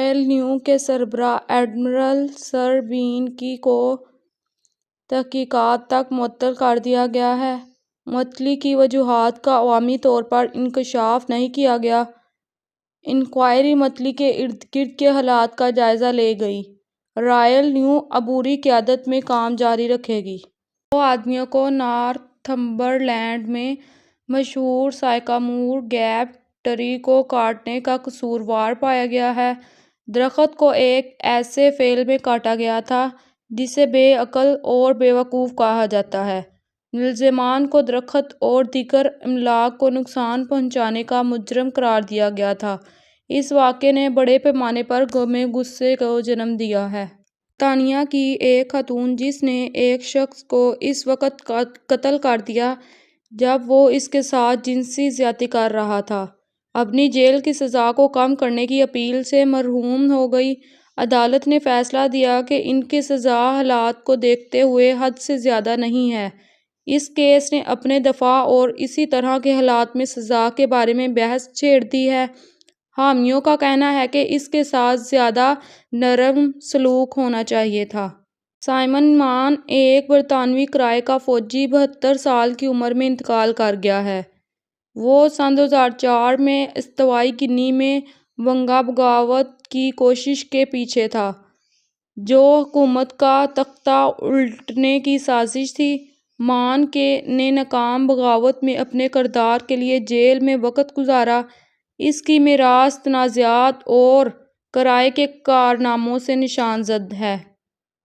Royal navy کے سربراہ admiral سر بین کی کو تحقیقات تک معطل کر دیا گیا ہے۔ معطلی کی وجوہات کا عوامی طور پر انکشاف نہیں کیا گیا۔ انکوائری معطلی کے ارد گرد کے حالات کا جائزہ لے گی۔ رائل نیوی عبوری قیادت میں کام جاری رکھے گی۔ 2 آدمیوں کو نارتھمبرلینڈ میں مشہور سائکامور گیپ ٹری کو کاٹنے کا قصوروار پایا گیا ہے۔ درخت کو ایک ایسے فعل میں کاٹا گیا تھا جسے بے عقل اور بیوقوف کہا جاتا ہے۔ ملزمان کو درخت اور دیگر املاک کو نقصان پہنچانے کا مجرم قرار دیا گیا تھا۔ اس واقعے نے بڑے پیمانے پر غصے کو جنم دیا ہے۔ برطانیہ کی ایک خاتون جس نے ایک شخص کو اس وقت قتل کر دیا جب وہ اس کے ساتھ جنسی زیادتی کر رہا تھا، اپنی جیل کی سزا کو کم کرنے کی اپیل سے محروم ہو گئی۔ عدالت نے فیصلہ دیا کہ ان کی سزا حالات کو دیکھتے ہوئے حد سے زیادہ نہیں ہے۔ اس کیس نے اپنے دفاع اور اسی طرح کے حالات میں سزا کے بارے میں بحث چھیڑ دی ہے۔ حامیوں کا کہنا ہے کہ اس کے ساتھ زیادہ نرم سلوک ہونا چاہیے تھا۔ سائمن مان، ایک برطانوی کرائے کا فوجی، 72 سال کی عمر میں انتقال کر گیا ہے۔ وہ سن 2004 میں استوائی گنی میں ونگا بغاوت کی کوشش کے پیچھے تھا، جو حکومت کا تختہ الٹنے کی سازش تھی۔ مان نے ناکام بغاوت میں اپنے کردار کے لیے جیل میں وقت گزارا۔ اس کی میراث تنازعات اور کرائے کے کارناموں سے نشان زد ہے۔